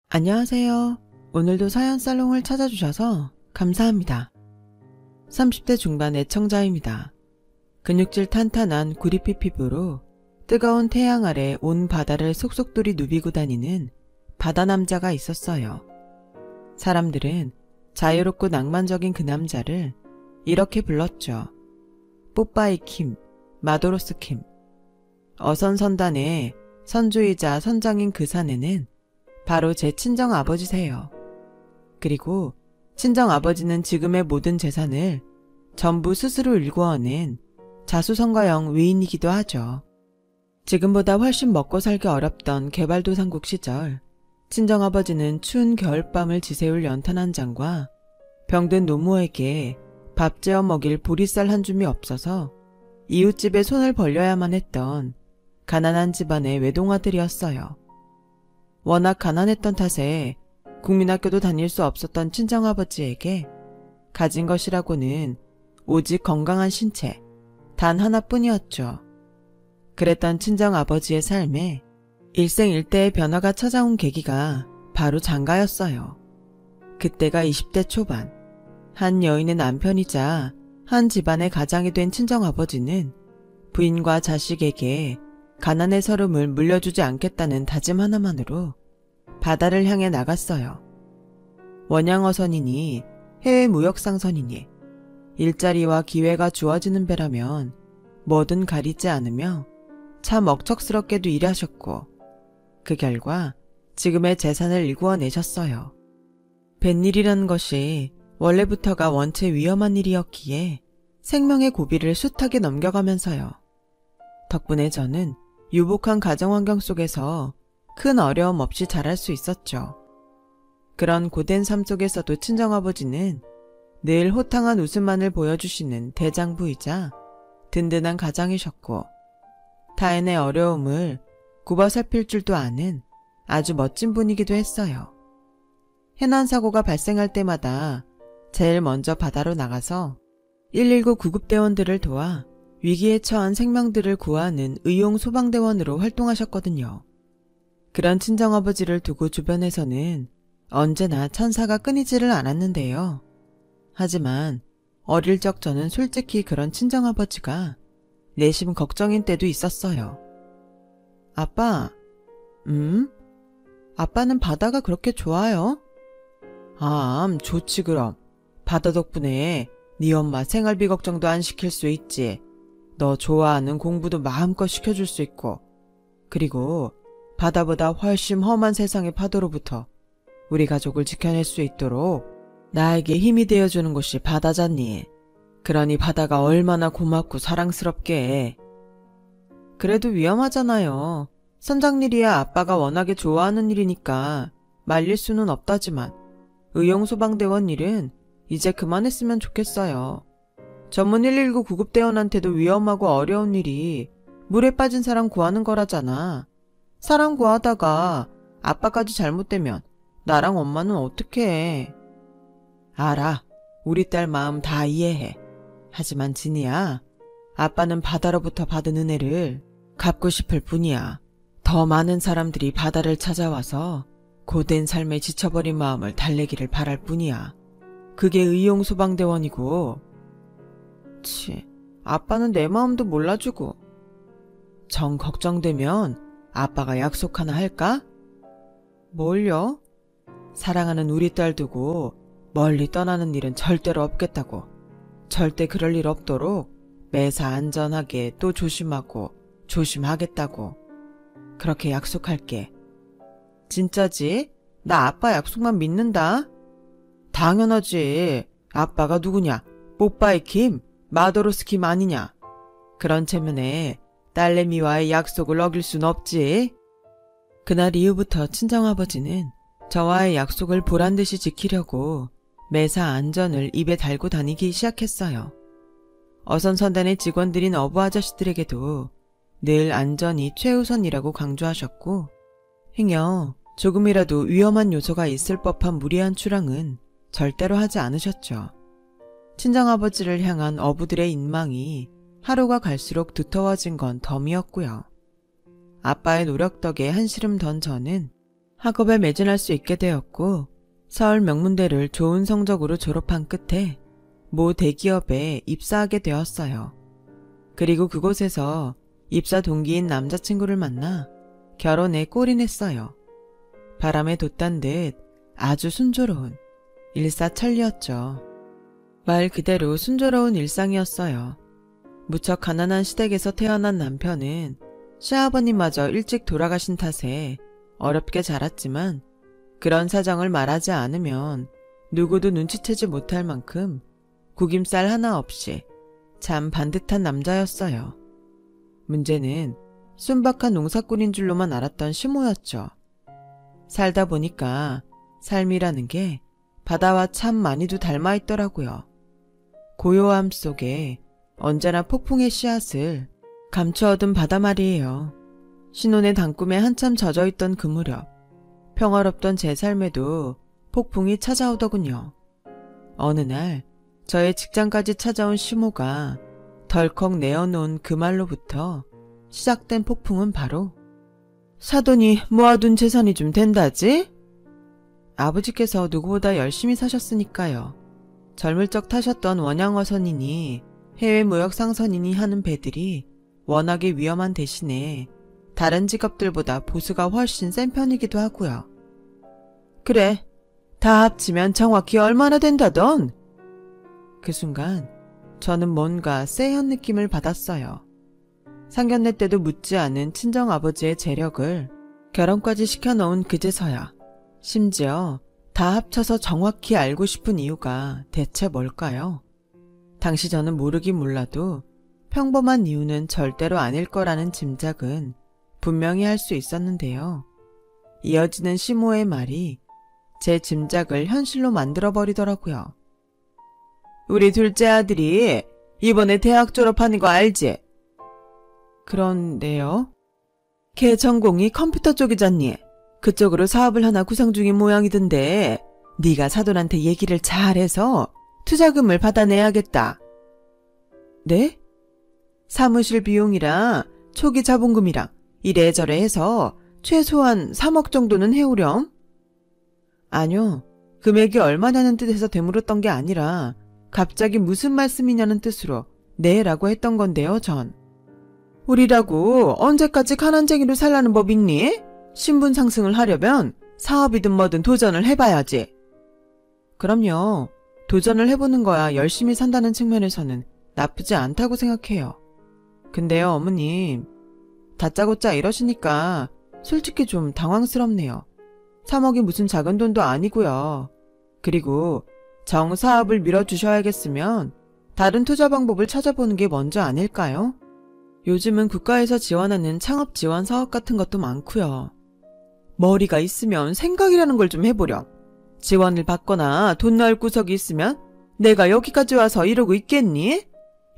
안녕하세요. 오늘도 사연 살롱을 찾아주셔서 감사합니다. 30대 중반 애청자입니다. 근육질 탄탄한 구리피 피부로 뜨거운 태양 아래 온 바다를 속속들이 누비고 다니는 바다 남자가 있었어요. 사람들은 자유롭고 낭만적인 그 남자를 이렇게 불렀죠. 뽀빠이 킴, 마도로스 킴. 어선선단의 선주이자 선장인 그 사내는 바로 제 친정 아버지세요. 그리고 친정 아버지는 지금의 모든 재산을 전부 스스로 일구어낸 자수성가형 위인이기도 하죠. 지금보다 훨씬 먹고 살기 어렵던 개발도상국 시절 친정 아버지는 추운 겨울밤을 지새울 연탄 한 장과 병든 노모에게 밥 재워 먹일 보리쌀 한 줌이 없어서 이웃집에 손을 벌려야만 했던 가난한 집안의 외동아들이었어요. 워낙 가난했던 탓에 국민학교도 다닐 수 없었던 친정아버지에게 가진 것이라고는 오직 건강한 신체, 단 하나뿐이었죠. 그랬던 친정아버지의 삶에 일생일대의 변화가 찾아온 계기가 바로 장가였어요. 그때가 20대 초반, 한 여인의 남편이자 한 집안의 가장이 된 친정아버지는 부인과 자식에게 가난의 서름을 물려주지 않겠다는 다짐 하나만으로 바다를 향해 나갔어요. 원양어선이니 해외 무역상선이니 일자리와 기회가 주어지는 배라면 뭐든 가리지 않으며 참 억척스럽게도 일하셨고 그 결과 지금의 재산을 일구어내셨어요. 뱃일이라는 것이 원래부터가 원체 위험한 일이었기에 생명의 고비를 숱하게 넘겨가면서요. 덕분에 저는 유복한 가정환경 속에서 큰 어려움 없이 자랄 수 있었죠. 그런 고된 삶 속에서도 친정아버지는 늘 호탕한 웃음만을 보여주시는 대장부이자 든든한 가장이셨고 타인의 어려움을 굽어 살필 줄도 아는 아주 멋진 분이기도 했어요. 해난사고가 발생할 때마다 제일 먼저 바다로 나가서 119 구급대원들을 도와 위기에 처한 생명들을 구하는 의용 소방대원으로 활동하셨거든요. 그런 친정아버지를 두고 주변에서는 언제나 천사가 끊이지를 않았는데요. 하지만 어릴 적 저는 솔직히 그런 친정아버지가 내심 걱정인 때도 있었어요. 아빠, 아빠는 바다가 그렇게 좋아요? 좋지 그럼. 바다 덕분에 네 엄마 생활비 걱정도 안 시킬 수 있지. 너 좋아하는 공부도 마음껏 시켜줄 수 있고 그리고 바다보다 훨씬 험한 세상의 파도로부터 우리 가족을 지켜낼 수 있도록 나에게 힘이 되어주는 곳이 바다잖니. 그러니 바다가 얼마나 고맙고 사랑스럽게. 그래도 위험하잖아요. 선장일이야 아빠가 워낙에 좋아하는 일이니까 말릴 수는 없다지만 의용소방대원 일은 이제 그만했으면 좋겠어요. 전문 119 구급대원한테도 위험하고 어려운 일이 물에 빠진 사람 구하는 거라잖아. 사람 구하다가 아빠까지 잘못되면 나랑 엄마는 어떡해. 알아. 우리 딸 마음 다 이해해. 하지만 진이야, 아빠는 바다로부터 받은 은혜를 갚고 싶을 뿐이야. 더 많은 사람들이 바다를 찾아와서 고된 삶에 지쳐버린 마음을 달래기를 바랄 뿐이야. 그게 의용소방대원이고. 아빠는 내 마음도 몰라주고. 정 걱정되면 아빠가 약속 하나 할까? 뭘요? 사랑하는 우리 딸 두고 멀리 떠나는 일은 절대로 없겠다고. 절대 그럴 일 없도록 매사 안전하게 또 조심하고 조심하겠다고. 그렇게 약속할게. 진짜지? 나 아빠 약속만 믿는다. 당연하지. 아빠가 누구냐? 뽀빠이 킴, 마도로스 킴 아니냐? 그런 체면에 딸내미와의 약속을 어길 순 없지. 그날 이후부터 친정아버지는 저와의 약속을 보란듯이 지키려고 매사 안전을 입에 달고 다니기 시작했어요. 어선선단의 직원들인 어부 아저씨들에게도 늘 안전이 최우선이라고 강조하셨고 행여 조금이라도 위험한 요소가 있을 법한 무리한 출항은 절대로 하지 않으셨죠. 친정아버지를 향한 어부들의 인망이 하루가 갈수록 두터워진 건 덤이었고요. 아빠의 노력 덕에 한시름 던 저는 학업에 매진할 수 있게 되었고 서울 명문대를 좋은 성적으로 졸업한 끝에 모 대기업에 입사하게 되었어요. 그리고 그곳에서 입사 동기인 남자친구를 만나 결혼에 골인했어요. 바람에 돛단 듯 아주 순조로운 일사천리였죠. 말 그대로 순조로운 일상이었어요. 무척 가난한 시댁에서 태어난 남편은 시아버님마저 일찍 돌아가신 탓에 어렵게 자랐지만 그런 사정을 말하지 않으면 누구도 눈치채지 못할 만큼 구김살 하나 없이 참 반듯한 남자였어요. 문제는 순박한 농사꾼인 줄로만 알았던 시모였죠. 살다 보니까 삶이라는 게 바다와 참 많이도 닮아있더라고요. 고요함 속에 언제나 폭풍의 씨앗을 감춰 얻은 바다 말이에요. 신혼의 단꿈에 한참 젖어있던 그 무렵 평화롭던 제 삶에도 폭풍이 찾아오더군요. 어느 날 저의 직장까지 찾아온 시모가 덜컥 내어놓은 그 말로부터 시작된 폭풍은 바로 사돈이 모아둔 재산이 좀 된다지? 아버지께서 누구보다 열심히 사셨으니까요. 젊을 적 타셨던 원양어선이니 해외 무역 상선이니 하는 배들이 워낙에 위험한 대신에 다른 직업들보다 보수가 훨씬 센 편이기도 하고요. 그래, 다 합치면 정확히 얼마나 된다던? 그 순간 저는 뭔가 쎄한 느낌을 받았어요. 상견례 때도 묻지 않은 친정아버지의 재력을 결혼까지 시켜놓은 그제서야 심지어 다 합쳐서 정확히 알고 싶은 이유가 대체 뭘까요? 당시 저는 모르긴 몰라도 평범한 이유는 절대로 아닐 거라는 짐작은 분명히 할 수 있었는데요. 이어지는 시모의 말이 제 짐작을 현실로 만들어버리더라고요. 우리 둘째 아들이 이번에 대학 졸업하는 거 알지? 그런데요? 걔 전공이 컴퓨터 쪽이잖니. 그쪽으로 사업을 하나 구상 중인 모양이던데 네가 사돈한테 얘기를 잘해서 투자금을 받아내야겠다. 네? 사무실 비용이랑 초기 자본금이랑 이래저래 해서 최소한 3억 정도는 해오렴? 아니요. 금액이 얼마냐는 뜻에서 되물었던 게 아니라 갑자기 무슨 말씀이냐는 뜻으로 네라고 했던 건데요, 전. 우리라고 언제까지 가난쟁이로 살라는 법 있니? 신분 상승을 하려면 사업이든 뭐든 도전을 해봐야지. 그럼요. 도전을 해보는 거야 열심히 산다는 측면에서는 나쁘지 않다고 생각해요. 근데요, 어머님. 다짜고짜 이러시니까 솔직히 좀 당황스럽네요. 3억이 무슨 작은 돈도 아니고요. 그리고 정사업을 밀어주셔야겠으면 다른 투자 방법을 찾아보는 게 먼저 아닐까요? 요즘은 국가에서 지원하는 창업 지원 사업 같은 것도 많고요. 머리가 있으면 생각이라는 걸 좀 해보렴. 지원을 받거나 돈 넣을 구석이 있으면 내가 여기까지 와서 이러고 있겠니?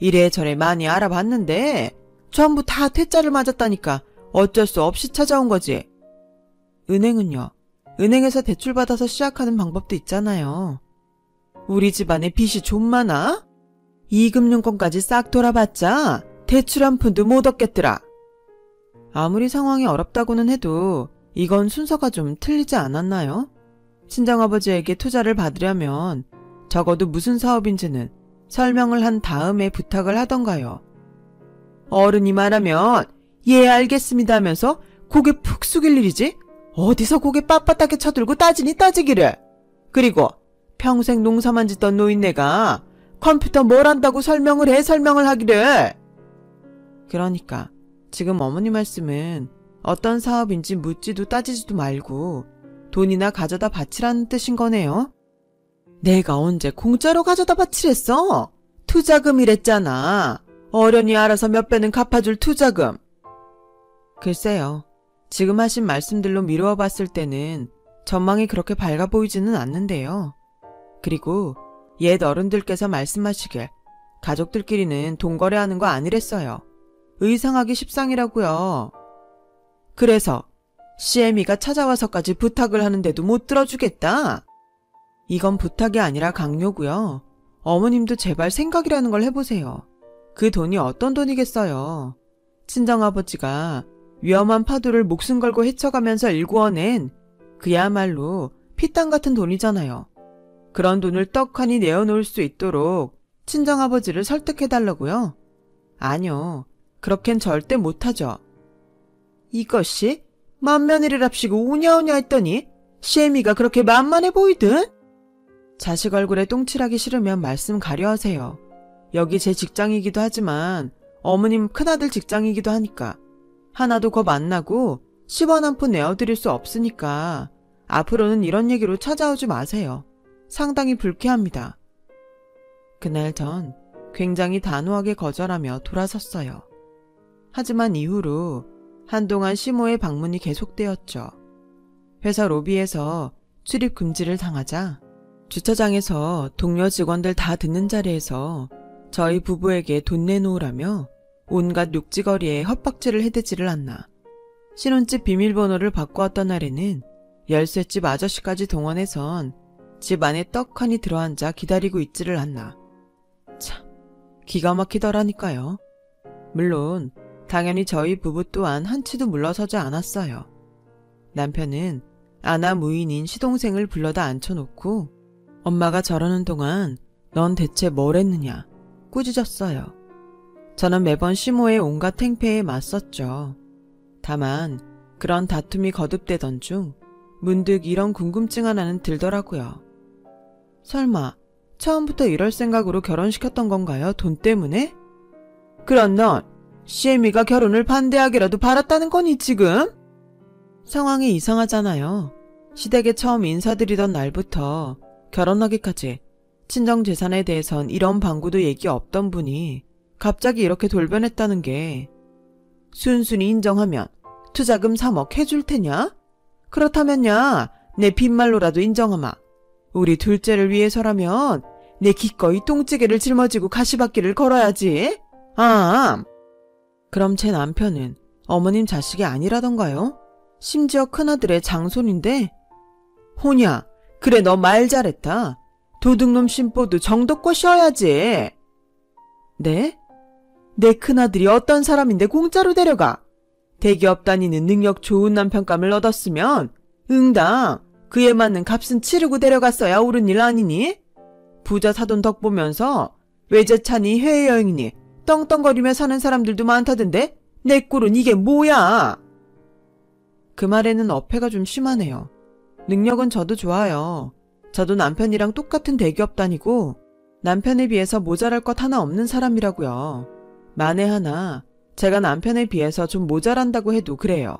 이래저래 많이 알아봤는데 전부 다 퇴짜를 맞았다니까 어쩔 수 없이 찾아온 거지. 은행은요? 은행에서 대출받아서 시작하는 방법도 있잖아요. 우리 집안에 빚이 좀 많아? 이금융권까지 싹 돌아봤자 대출 한 푼도 못 얻겠더라. 아무리 상황이 어렵다고는 해도 이건 순서가 좀 틀리지 않았나요? 친정아버지에게 투자를 받으려면 적어도 무슨 사업인지는 설명을 한 다음에 부탁을 하던가요. 어른이 말하면 예 알겠습니다 하면서 고개 푹 숙일 일이지 어디서 고개 빳빳하게 쳐들고 따지니 따지기를. 그리고 평생 농사만 짓던 노인네가 컴퓨터 뭘 한다고 설명을 하기를. 그러니까 지금 어머니 말씀은 어떤 사업인지 묻지도 따지지도 말고 돈이나 가져다 바치라는 뜻인 거네요. 내가 언제 공짜로 가져다 바치랬어? 투자금이랬잖아. 어련히 알아서 몇 배는 갚아줄 투자금. 글쎄요. 지금 하신 말씀들로 미루어 봤을 때는 전망이 그렇게 밝아 보이지는 않는데요. 그리고 옛 어른들께서 말씀하시길 가족들끼리는 돈 거래하는 거 아니랬어요. 의상하기 십상이라고요. 그래서 CM이가 찾아와서까지 부탁을 하는데도 못 들어주겠다. 이건 부탁이 아니라 강요고요. 어머님도 제발 생각이라는 걸 해보세요. 그 돈이 어떤 돈이겠어요. 친정아버지가 위험한 파도를 목숨 걸고 헤쳐가면서 일구어낸 그야말로 피땀 같은 돈이잖아요. 그런 돈을 떡하니 내어놓을 수 있도록 친정아버지를 설득해달라고요? 아니요. 그렇겐 절대 못하죠. 이것이 만며느리랍시고 우냐우냐 했더니 시애미가 그렇게 만만해 보이든? 자식 얼굴에 똥칠하기 싫으면 말씀 가려하세요. 여기 제 직장이기도 하지만 어머님 큰아들 직장이기도 하니까 하나도 겁 안 나고 10원 한 푼 내어드릴 수 없으니까 앞으로는 이런 얘기로 찾아오지 마세요. 상당히 불쾌합니다. 그날 전 굉장히 단호하게 거절하며 돌아섰어요. 하지만 이후로 한동안 시모의 방문이 계속되었죠. 회사 로비에서 출입 금지를 당하자 주차장에서 동료 직원들 다 듣는 자리에서 저희 부부에게 돈 내놓으라며 온갖 욕지거리에 헛박질을 해대지를 않나. 신혼집 비밀번호를 바꿔왔던 날에는 열쇠집 아저씨까지 동원해선 집 안에 떡하니 들어앉아 기다리고 있지를 않나. 참, 기가 막히더라니까요. 물론 당연히 저희 부부 또한 한치도 물러서지 않았어요. 남편은 아나 무인인 시동생을 불러다 앉혀놓고 엄마가 저러는 동안 넌 대체 뭘 했느냐 꾸짖었어요. 저는 매번 시모의 온갖 행패에 맞섰죠. 다만 그런 다툼이 거듭되던 중 문득 이런 궁금증 하나는 들더라고요. 설마 처음부터 이럴 생각으로 결혼시켰던 건가요? 돈 때문에? 그럼 넌 시애미가 결혼을 반대하기라도 바랐다는 거니 지금? 상황이 이상하잖아요. 시댁에 처음 인사드리던 날부터 결혼하기까지 친정재산에 대해선 이런 방구도 얘기 없던 분이 갑자기 이렇게 돌변했다는 게 순순히 인정하면 투자금 3억 해줄 테냐? 그렇다면야 내 빈말로라도 인정하마. 우리 둘째를 위해서라면 내 기꺼이 똥찌개를 짊어지고 가시밭길을 걸어야지. 아, 그럼 제 남편은 어머님 자식이 아니라던가요? 심지어 큰아들의 장손인데? 호냐, 그래 너 말 잘했다. 도둑놈 심보도 정도껏 쉬어야지. 네? 내 큰아들이 어떤 사람인데 공짜로 데려가? 대기업 다니는 능력 좋은 남편감을 얻었으면 응당 그에 맞는 값은 치르고 데려갔어야 옳은 일 아니니? 부자 사돈 덕 보면서 외제차니 해외여행이니 떵떵거리며 사는 사람들도 많다던데 내 꼴은 이게 뭐야? 그 말에는 어폐가 좀 심하네요. 능력은 저도 좋아요. 저도 남편이랑 똑같은 대기업 다니고 남편에 비해서 모자랄 것 하나 없는 사람이라고요. 만에 하나 제가 남편에 비해서 좀 모자란다고 해도 그래요.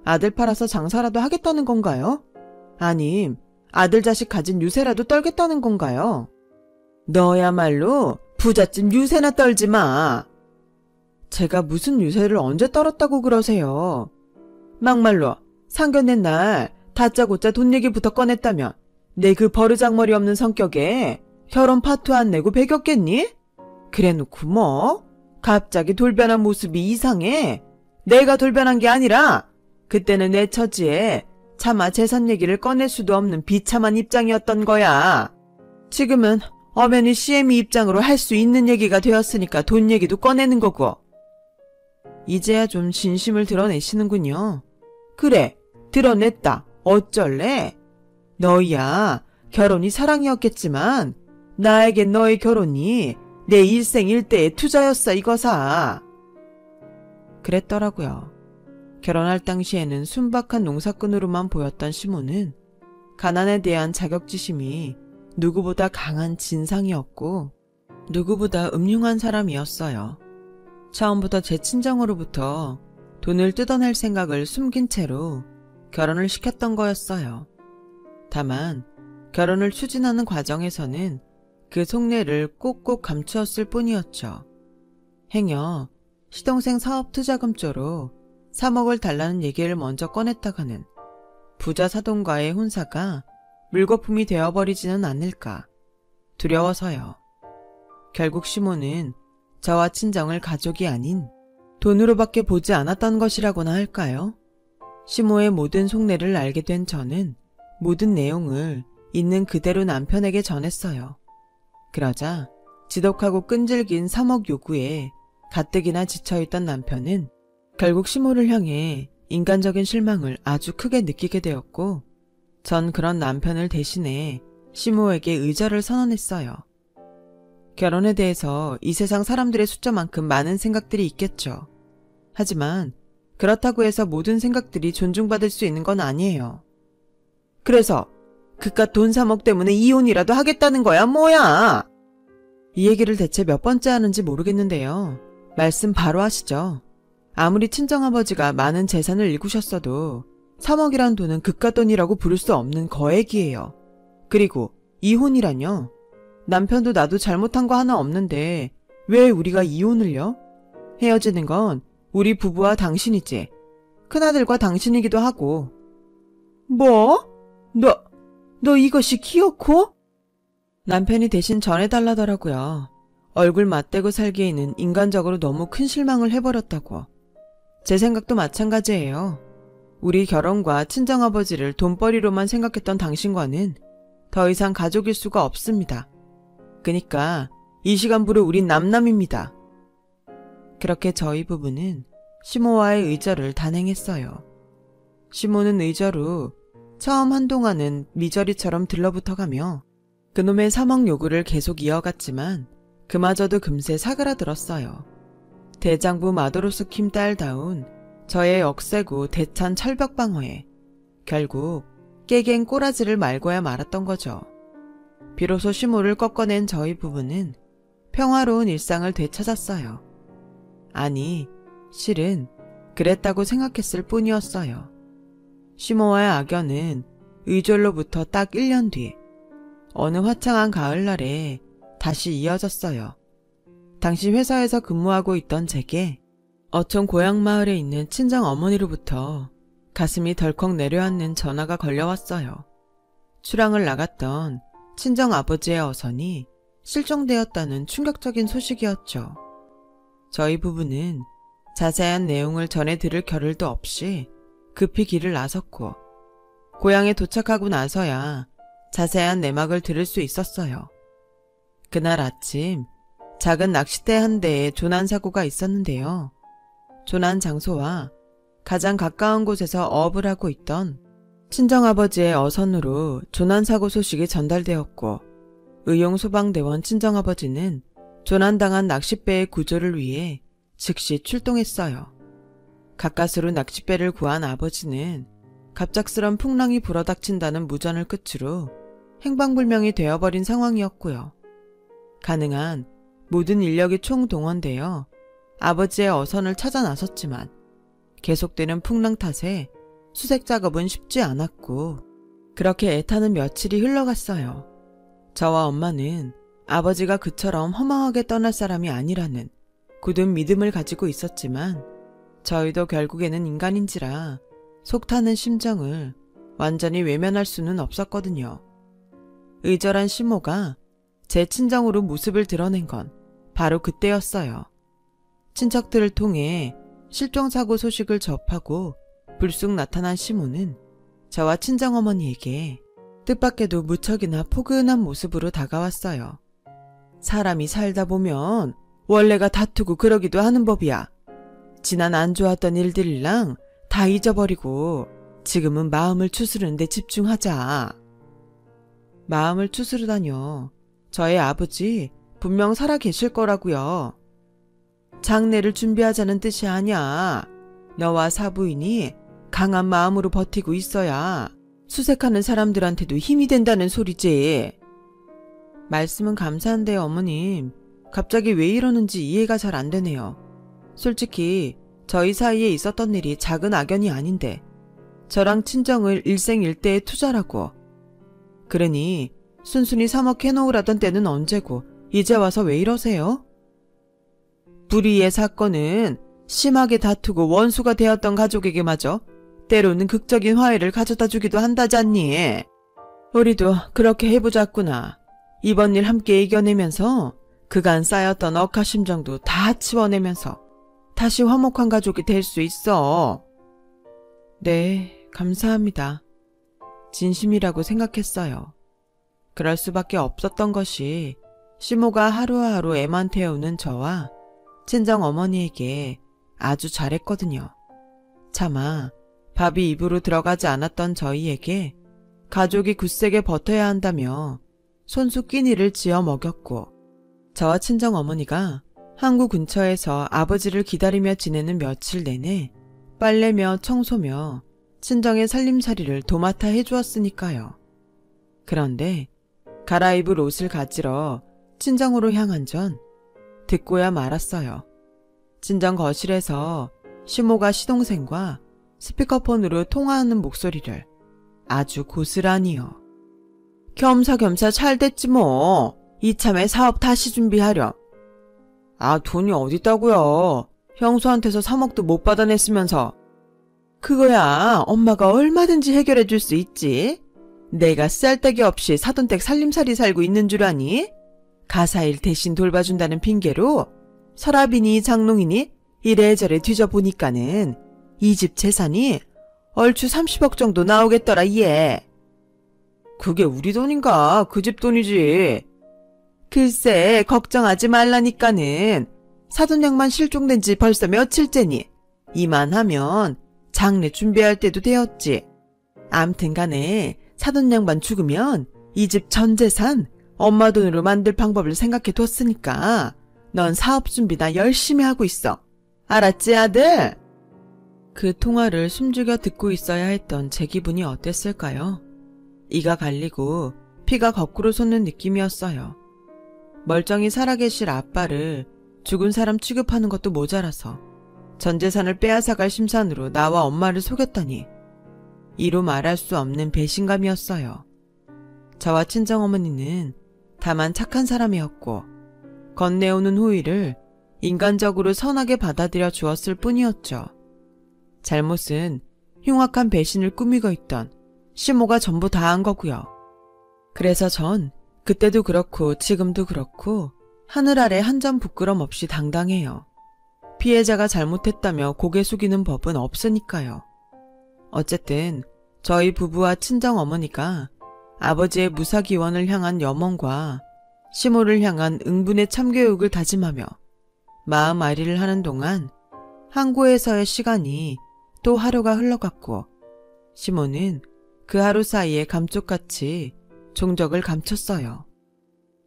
아들 팔아서 장사라도 하겠다는 건가요? 아님 아들 자식 가진 유세라도 떨겠다는 건가요? 너야말로 부잣집 유세나 떨지 마. 제가 무슨 유세를 언제 떨었다고 그러세요? 막말로 상견례 날 다짜고짜 돈 얘기부터 꺼냈다면 내 그 버르장머리 없는 성격에 결혼 파투 안 내고 배겼겠니? 그래놓고 뭐 갑자기 돌변한 모습이 이상해. 내가 돌변한 게 아니라 그때는 내 처지에 차마 재산 얘기를 꺼낼 수도 없는 비참한 입장이었던 거야. 지금은 엄연히 시애미 입장으로 할 수 있는 얘기가 되었으니까 돈 얘기도 꺼내는 거고. 이제야 좀 진심을 드러내시는군요. 그래, 드러냈다. 어쩔래? 너야 결혼이 사랑이었겠지만 나에겐 너의 결혼이 내 일생 일대의 투자였어 이거사. 그랬더라고요. 결혼할 당시에는 순박한 농사꾼으로만 보였던 시모는 가난에 대한 자격지심이 누구보다 강한 진상이었고 누구보다 음흉한 사람이었어요. 처음부터 제 친정으로부터 돈을 뜯어낼 생각을 숨긴 채로 결혼을 시켰던 거였어요. 다만 결혼을 추진하는 과정에서는 그 속내를 꼭꼭 감추었을 뿐이었죠. 행여 시동생 사업 투자금조로 3억을 달라는 얘기를 먼저 꺼냈다가는 부자 사돈과의 혼사가 물거품이 되어버리지는 않을까 두려워서요. 결국 시모는 저와 친정을 가족이 아닌 돈으로밖에 보지 않았던 것이라고나 할까요? 시모의 모든 속내를 알게 된 저는 모든 내용을 있는 그대로 남편에게 전했어요. 그러자 지독하고 끈질긴 3억 요구에 가뜩이나 지쳐있던 남편은 결국 시모를 향해 인간적인 실망을 아주 크게 느끼게 되었고 전 그런 남편을 대신해 시모에게 의절을 선언했어요. 결혼에 대해서 이 세상 사람들의 숫자만큼 많은 생각들이 있겠죠. 하지만 그렇다고 해서 모든 생각들이 존중받을 수 있는 건 아니에요. 그래서 그깟 돈 3억 때문에 이혼이라도 하겠다는 거야, 뭐야? 이 얘기를 대체 몇 번째 하는지 모르겠는데요. 말씀 바로 하시죠. 아무리 친정아버지가 많은 재산을 일구셨어도 3억이란 돈은 그깟 돈이라고 부를 수 없는 거액이에요. 그리고 이혼이란요. 남편도 나도 잘못한 거 하나 없는데 왜 우리가 이혼을요? 헤어지는 건 우리 부부와 당신이지. 큰아들과 당신이기도 하고. 뭐? 너 이것이 기어코? 남편이 대신 전해달라더라고요. 얼굴 맞대고 살기에는 인간적으로 너무 큰 실망을 해버렸다고. 제 생각도 마찬가지예요. 우리 결혼과 친정아버지를 돈벌이로만 생각했던 당신과는 더 이상 가족일 수가 없습니다. 그니까 이 시간부로 우린 남남입니다. 그렇게 저희 부부는 시모와의 의절을 단행했어요. 시모는 의절 후 처음 한동안은 미저리처럼 들러붙어가며 그놈의 3억 요구를 계속 이어갔지만 그마저도 금세 사그라들었어요. 대장부 마도로스킴 딸다운 저의 억세고 대찬 철벽 방어에 결국 깨갱 꼬라지를 말고야 말았던 거죠. 비로소 시모를 꺾어낸 저희 부부는 평화로운 일상을 되찾았어요. 아니, 실은 그랬다고 생각했을 뿐이었어요. 시모와의 악연은 의절로부터 딱 1년 뒤 어느 화창한 가을날에 다시 이어졌어요. 당시 회사에서 근무하고 있던 제게 어촌 고향마을에 있는 친정어머니로부터 가슴이 덜컥 내려앉는 전화가 걸려왔어요. 출항을 나갔던 친정아버지의 어선이 실종되었다는 충격적인 소식이었죠. 저희 부부는 자세한 내용을 전해 들을 겨를도 없이 급히 길을 나섰고 고향에 도착하고 나서야 자세한 내막을 들을 수 있었어요. 그날 아침 작은 낚싯대 한 대에 조난사고가 있었는데요. 조난 장소와 가장 가까운 곳에서 어업을 하고 있던 친정아버지의 어선으로 조난사고 소식이 전달되었고 의용소방대원 친정아버지는 조난당한 낚싯배의 구조를 위해 즉시 출동했어요. 가까스로 낚싯배를 구한 아버지는 갑작스런 풍랑이 불어닥친다는 무전을 끝으로 행방불명이 되어버린 상황이었고요. 가능한 모든 인력이 총동원되어 아버지의 어선을 찾아 나섰지만 계속되는 풍랑 탓에 수색 작업은 쉽지 않았고 그렇게 애타는 며칠이 흘러갔어요. 저와 엄마는 아버지가 그처럼 허망하게 떠날 사람이 아니라는 굳은 믿음을 가지고 있었지만 저희도 결국에는 인간인지라 속타는 심정을 완전히 외면할 수는 없었거든요. 의절한 시모가 제 친정으로 모습을 드러낸 건 바로 그때였어요. 친척들을 통해 실종사고 소식을 접하고 불쑥 나타난 시모는 저와 친정어머니에게 뜻밖에도 무척이나 포근한 모습으로 다가왔어요. 사람이 살다 보면 원래가 다투고 그러기도 하는 법이야. 지난 안 좋았던 일들이랑 다 잊어버리고 지금은 마음을 추스르는 데 집중하자. 마음을 추스르다뇨. 저의 아버지 분명 살아 계실 거라고요. 장례를 준비하자는 뜻이 아니야. 너와 사부인이 강한 마음으로 버티고 있어야 수색하는 사람들한테도 힘이 된다는 소리지. 말씀은 감사한데요, 어머님. 갑자기 왜 이러는지 이해가 잘 안 되네요. 솔직히 저희 사이에 있었던 일이 작은 악연이 아닌데 저랑 친정을 일생일대에 투자라고. 그러니 순순히 3억 해놓으라던 때는 언제고 이제 와서 왜 이러세요? 불의의 사건은 심하게 다투고 원수가 되었던 가족에게마저 때로는 극적인 화해를 가져다 주기도 한다잖니. 우리도 그렇게 해보자꾸나. 이번 일 함께 이겨내면서 그간 쌓였던 억하심정도 다 치워내면서 다시 화목한 가족이 될 수 있어. 네, 감사합니다. 진심이라고 생각했어요. 그럴 수밖에 없었던 것이 시모가 하루하루 애만 태우는 저와 친정 어머니에게 아주 잘했거든요. 차마 밥이 입으로 들어가지 않았던 저희에게 가족이 굳세게 버텨야 한다며 손수 끼니를 지어 먹였고, 저와 친정어머니가 항구 근처에서 아버지를 기다리며 지내는 며칠 내내 빨래며 청소며 친정의 살림살이를 도맡아 해주었으니까요. 그런데 갈아입을 옷을 가지러 친정으로 향한 전 듣고야 말았어요. 친정 거실에서 시모가 시동생과 스피커폰으로 통화하는 목소리를 아주 고스란히요. 겸사겸사 잘 됐지 뭐. 이참에 사업 다시 준비하렴. 아, 돈이 어딨다고요. 형수한테서 3억도 못 받아냈으면서. 그거야 엄마가 얼마든지 해결해 줄 수 있지. 내가 쓸데기 없이 사돈댁 살림살이 살고 있는 줄 아니? 가사일 대신 돌봐준다는 핑계로 서랍이니 장롱이니 이래저래 뒤져보니까는 이 집 재산이 얼추 30억 정도 나오겠더라 얘. 그게 우리 돈인가? 그 집 돈이지. 글쎄 걱정하지 말라니까는. 사돈양만 실종된 지 벌써 며칠째니 이만하면 장례 준비할 때도 되었지. 암튼 간에 사돈양반 죽으면 이 집 전 재산 엄마 돈으로 만들 방법을 생각해 뒀으니까 넌 사업 준비나 열심히 하고 있어. 알았지 아들? 그 통화를 숨죽여 듣고 있어야 했던 제 기분이 어땠을까요? 이가 갈리고 피가 거꾸로 솟는 느낌이었어요. 멀쩡히 살아계실 아빠를 죽은 사람 취급하는 것도 모자라서 전 재산을 빼앗아갈 심산으로 나와 엄마를 속였다니 이루 말할 수 없는 배신감이었어요. 저와 친정어머니는 다만 착한 사람이었고 건네오는 호의를 인간적으로 선하게 받아들여 주었을 뿐이었죠. 잘못은 흉악한 배신을 꾸미고 있던 시모가 전부 다 한 거고요. 그래서 전 그때도 그렇고 지금도 그렇고 하늘 아래 한 점 부끄럼 없이 당당해요. 피해자가 잘못했다며 고개 숙이는 법은 없으니까요. 어쨌든 저희 부부와 친정어머니가 아버지의 무사기원을 향한 염원과 시모를 향한 응분의 참교육을 다짐하며 마음 아리를 하는 동안 항구에서의 시간이 또 하루가 흘러갔고 시모는 그 하루 사이에 감쪽같이 종적을 감췄어요.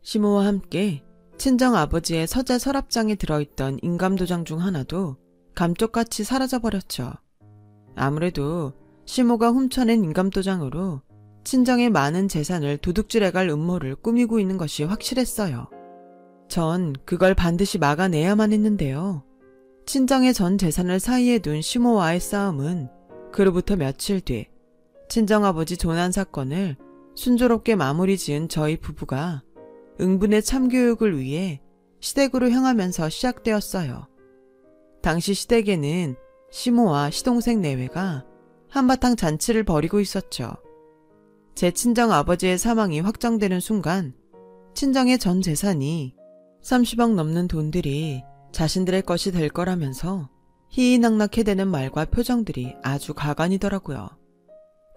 시모와 함께 친정아버지의 서재 서랍장에 들어있던 인감도장 중 하나도 감쪽같이 사라져버렸죠. 아무래도 시모가 훔쳐낸 인감도장으로 친정의 많은 재산을 도둑질해갈 음모를 꾸미고 있는 것이 확실했어요. 전 그걸 반드시 막아내야만 했는데요. 친정의 전 재산을 사이에 둔 시모와의 싸움은 그로부터 며칠 뒤 친정아버지 조난 사건을 순조롭게 마무리 지은 저희 부부가 응분의 참교육을 위해 시댁으로 향하면서 시작되었어요. 당시 시댁에는 시모와 시동생 내외가 한바탕 잔치를 벌이고 있었죠. 제 친정아버지의 사망이 확정되는 순간 친정의 전 재산이 30억 넘는 돈들이 자신들의 것이 될 거라면서 희희낙낙해대는 말과 표정들이 아주 가관이더라고요.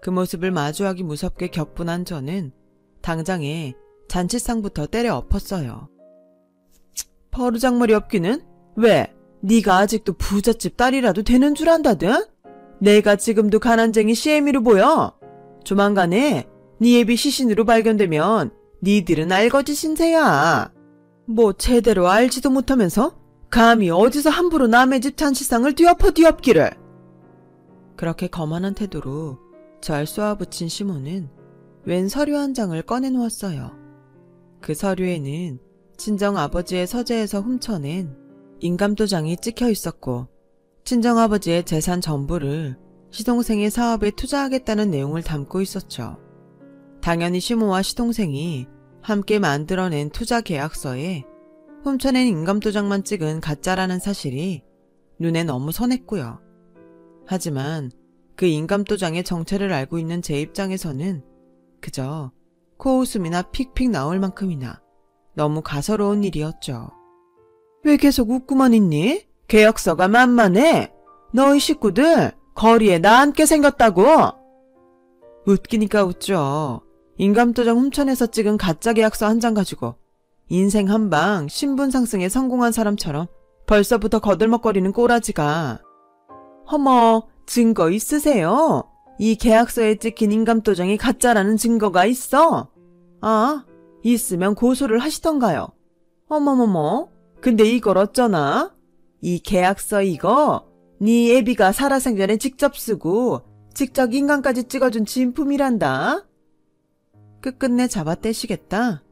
그 모습을 마주하기 무섭게 격분한 저는 당장에 잔치상부터 때려 엎었어요. 버르장머리 없기는? 왜? 네가 아직도 부잣집 딸이라도 되는 줄 안다든? 내가 지금도 가난쟁이 시애미로 보여? 조만간에 네 애비 시신으로 발견되면 니들은 알거지 신세야. 뭐 제대로 알지도 못하면서 감히 어디서 함부로 남의 집 잔치상을 뒤엎기를. 그렇게 거만한 태도로 절 쏘아붙인 시모는 웬 서류 한 장을 꺼내놓았어요. 그 서류에는 친정아버지의 서재에서 훔쳐낸 인감도장이 찍혀 있었고 친정아버지의 재산 전부를 시동생의 사업에 투자하겠다는 내용을 담고 있었죠. 당연히 시모와 시동생이 함께 만들어낸 투자 계약서에 훔쳐낸 인감도장만 찍은 가짜라는 사실이 눈에 너무 선했고요. 하지만 그 인감도장의 정체를 알고 있는 제 입장에서는 그저 코웃음이나 픽픽 나올 만큼이나 너무 가소로운 일이었죠. 왜 계속 웃고만 있니? 계약서가 만만해. 너희 식구들 거리에 나앉게 생겼다고. 웃기니까 웃죠. 인감도장 훔쳐내서 찍은 가짜 계약서 한 장 가지고 인생 한방 신분 상승에 성공한 사람처럼 벌써부터 거들먹거리는 꼬라지가. 허머, 증거 있으세요? 이 계약서에 찍힌 인감도장이 가짜라는 증거가 있어? 아, 있으면 고소를 하시던가요? 어머머머, 근데 이걸 어쩌나? 이 계약서 이거 네 애비가 살아생전에 직접 쓰고 직접 인감까지 찍어준 진품이란다. 끝끝내 잡아떼시겠다.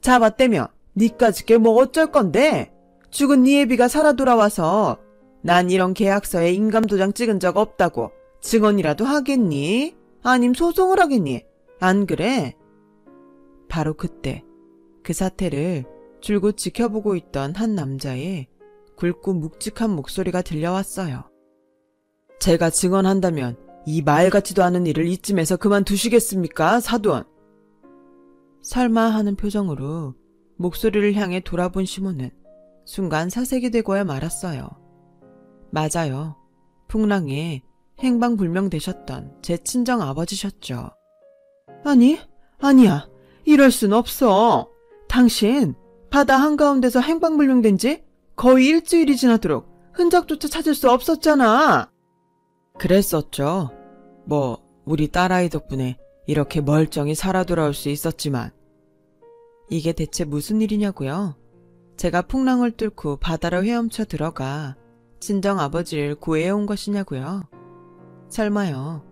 잡아떼면 니까짓 게 뭐 어쩔 건데? 죽은 네 애비가 살아 돌아와서 난 이런 계약서에 인감도장 찍은 적 없다고 증언이라도 하겠니? 아님 소송을 하겠니? 안 그래? 바로 그때 그 사태를 줄곧 지켜보고 있던 한 남자의 굵고 묵직한 목소리가 들려왔어요. 제가 증언한다면 이 말 같지도 않은 일을 이쯤에서 그만두시겠습니까, 사돈? 설마 하는 표정으로 목소리를 향해 돌아본 시몬은 순간 사색이 되고야 말았어요. 맞아요. 풍랑에 행방불명되셨던 제 친정 아버지셨죠. 아니야. 이럴 순 없어. 당신 바다 한가운데서 행방불명된 지 거의 일주일이 지나도록 흔적조차 찾을 수 없었잖아. 그랬었죠. 우리 딸아이 덕분에 이렇게 멀쩡히 살아 돌아올 수 있었지만 이게 대체 무슨 일이냐고요? 제가 풍랑을 뚫고 바다로 헤엄쳐 들어가 친정 아버지를 구해온 것이냐고요? 설마요.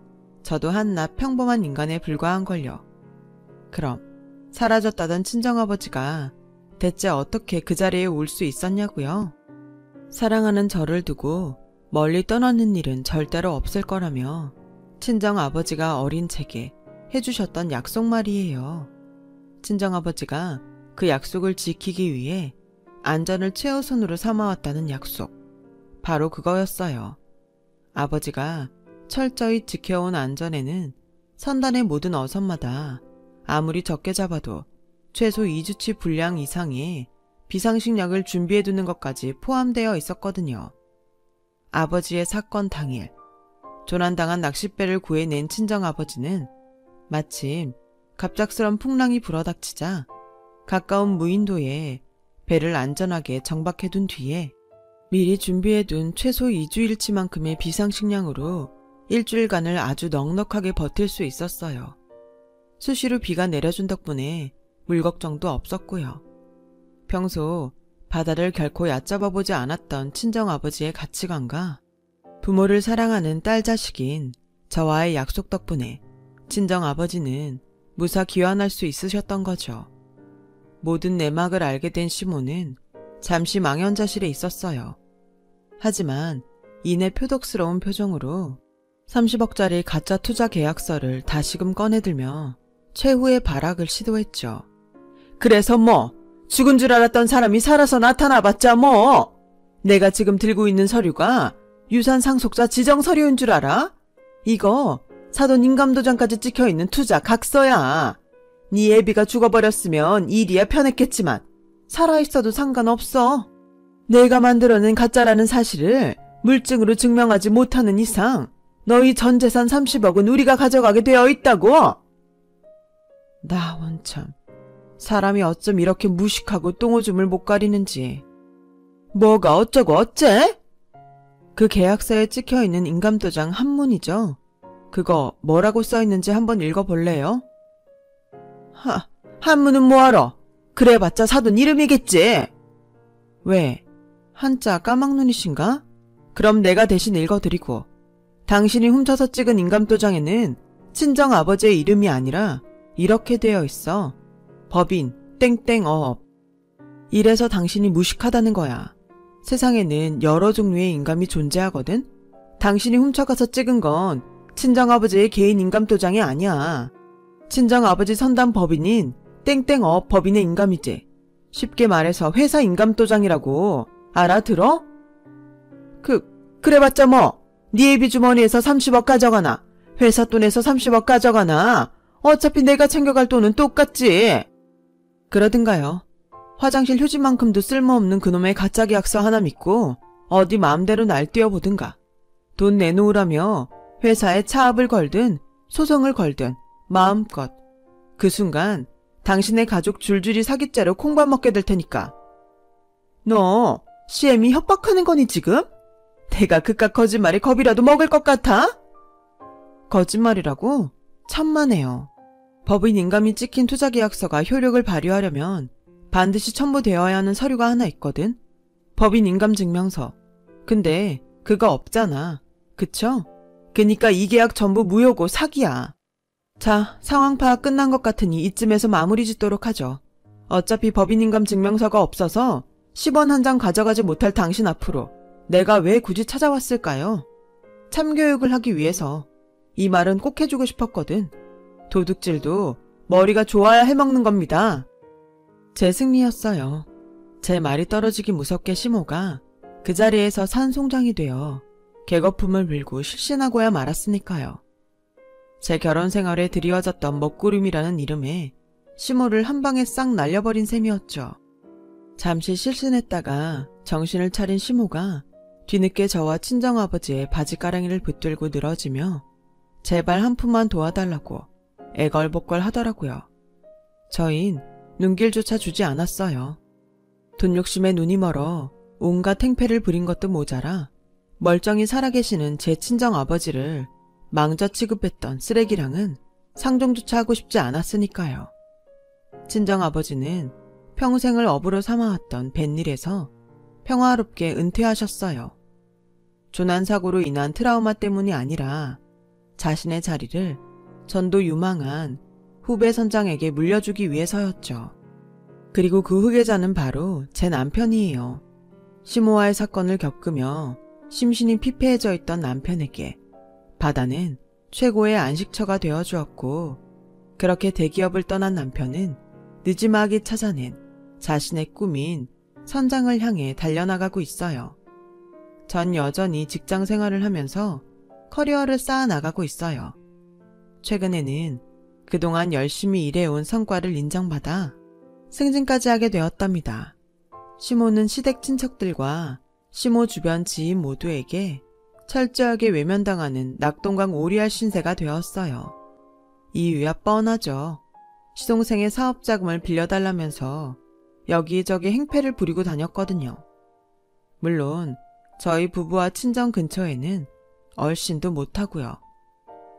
저도 한낱 평범한 인간에 불과한걸요. 그럼 사라졌다던 친정아버지가 대체 어떻게 그 자리에 올 수 있었냐고요? 사랑하는 저를 두고 멀리 떠나는 일은 절대로 없을 거라며 친정아버지가 어린 제게 해주셨던 약속 말이에요. 친정아버지가 그 약속을 지키기 위해 안전을 최우선으로 삼아왔다는 약속. 바로 그거였어요. 아버지가 철저히 지켜온 안전에는 선단의 모든 어선마다 아무리 적게 잡아도 최소 2주치 분량 이상의 비상식량을 준비해두는 것까지 포함되어 있었거든요. 아버지의 사건 당일 조난당한 낚싯배를 구해낸 친정아버지는 마침 갑작스런 풍랑이 불어닥치자 가까운 무인도에 배를 안전하게 정박해둔 뒤에 미리 준비해둔 최소 2주일치만큼의 비상식량으로 일주일간을 아주 넉넉하게 버틸 수 있었어요. 수시로 비가 내려준 덕분에 물 걱정도 없었고요. 평소 바다를 결코 얕잡아보지 않았던 친정아버지의 가치관과 부모를 사랑하는 딸 자식인 저와의 약속 덕분에 친정아버지는 무사 귀환할 수 있으셨던 거죠. 모든 내막을 알게 된 시몬은 잠시 망연자실에 있었어요. 하지만 이내 표독스러운 표정으로 30억짜리 가짜 투자 계약서를 다시금 꺼내들며 최후의 발악을 시도했죠. 그래서 죽은 줄 알았던 사람이 살아서 나타나봤자 내가 지금 들고 있는 서류가 유산 상속자 지정 서류인 줄 알아? 이거 사돈 인감도장까지 찍혀있는 투자 각서야. 네 애비가 죽어버렸으면 일이야 편했겠지만 살아있어도 상관없어. 내가 만들어낸 가짜라는 사실을 물증으로 증명하지 못하는 이상 너희 전 재산 30억은 우리가 가져가게 되어 있다고. 나 원참 사람이 어쩜 이렇게 무식하고 똥오줌을 못 가리는지. 뭐가 어쩌고 어째? 그 계약서에 찍혀있는 인감도장 한문이죠. 그거 뭐라고 써있는지 한번 읽어볼래요? 한문은 뭐하러? 그래봤자 사돈 이름이겠지. 왜? 한자 까막눈이신가? 그럼 내가 대신 읽어드리고, 당신이 훔쳐서 찍은 인감도장에는 친정아버지의 이름이 아니라 이렇게 되어 있어. 법인 땡땡업. 이래서 당신이 무식하다는 거야. 세상에는 여러 종류의 인감이 존재하거든. 당신이 훔쳐가서 찍은 건 친정아버지의 개인 인감도장이 아니야. 친정아버지 선단 법인인 땡땡업 법인의 인감이지. 쉽게 말해서 회사 인감도장이라고. 알아들어? 그래봤자 네 애비 주머니에서 30억 가져가나 회사 돈에서 30억 가져가나 어차피 내가 챙겨갈 돈은 똑같지. 그러든가요. 화장실 휴지만큼도 쓸모없는 그놈의 가짜 계약서 하나 믿고 어디 마음대로 날뛰어보든가. 돈 내놓으라며 회사에 차압을 걸든 소송을 걸든 마음껏. 그 순간 당신의 가족 줄줄이 사기죄로 콩밥 먹게 될 테니까. 너 CM이 협박하는 거니 지금? 내가 그깟 거짓말에 겁이라도 먹을 것 같아? 거짓말이라고? 천만에요. 법인 인감이 찍힌 투자계약서가 효력을 발휘하려면 반드시 첨부되어야 하는 서류가 하나 있거든. 법인 인감 증명서. 근데 그거 없잖아. 그쵸? 그니까 이 계약 전부 무효고 사기야. 자, 상황 파악 끝난 것 같으니 이쯤에서 마무리 짓도록 하죠. 어차피 법인 인감 증명서가 없어서 10원 한 장 가져가지 못할 당신 앞으로 내가 왜 굳이 찾아왔을까요? 참교육을 하기 위해서. 이 말은 꼭 해주고 싶었거든. 도둑질도 머리가 좋아야 해먹는 겁니다. 제 승리였어요. 제 말이 떨어지기 무섭게 시모가 그 자리에서 산송장이 되어 개거품을 밀고 실신하고야 말았으니까요. 제 결혼 생활에 드리워졌던 먹구름이라는 이름에 시모를 한 방에 싹 날려버린 셈이었죠. 잠시 실신했다가 정신을 차린 시모가 뒤늦게 저와 친정아버지의 바지가랑이를 붙들고 늘어지며 제발 한 푼만 도와달라고 애걸복걸 하더라고요. 저흰 눈길조차 주지 않았어요. 돈 욕심에 눈이 멀어 온갖 행패를 부린 것도 모자라 멀쩡히 살아계시는 제 친정아버지를 망자 취급했던 쓰레기랑은 상종조차 하고 싶지 않았으니까요. 친정아버지는 평생을 업으로 삼아왔던 뱃일에서 평화롭게 은퇴하셨어요. 조난사고로 인한 트라우마 때문이 아니라 자신의 자리를 전도 유망한 후배 선장에게 물려주기 위해서였죠. 그리고 그 후계자는 바로 제 남편이에요. 시모와의 사건을 겪으며 심신이 피폐해져 있던 남편에게 바다는 최고의 안식처가 되어주었고, 그렇게 대기업을 떠난 남편은 느지막이 찾아낸 자신의 꿈인 선장을 향해 달려나가고 있어요. 전 여전히 직장 생활을 하면서 커리어를 쌓아나가고 있어요. 최근에는 그동안 열심히 일해온 성과를 인정받아 승진까지 하게 되었답니다. 시모는 시댁 친척들과 시모 주변 지인 모두에게 철저하게 외면당하는 낙동강 오리알 신세가 되었어요. 이유야 뻔하죠. 시동생의 사업자금을 빌려달라면서 여기저기 행패를 부리고 다녔거든요. 물론 저희 부부와 친정 근처에는 얼씬도 못하고요.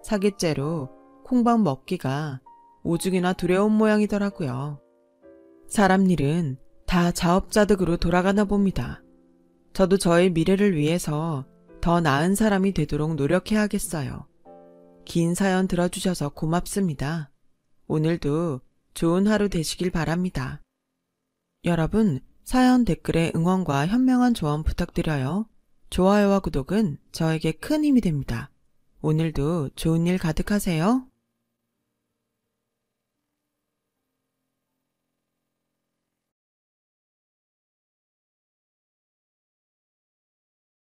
사기죄로 콩밥 먹기가 오죽이나 두려운 모양이더라고요. 사람 일은 다 자업자득으로 돌아가나 봅니다. 저도 저의 미래를 위해서 더 나은 사람이 되도록 노력해야겠어요. 긴 사연 들어주셔서 고맙습니다. 오늘도 좋은 하루 되시길 바랍니다. 여러분, 사연 댓글에 응원과 현명한 조언 부탁드려요. 좋아요와 구독은 저에게 큰 힘이 됩니다. 오늘도 좋은 일 가득하세요.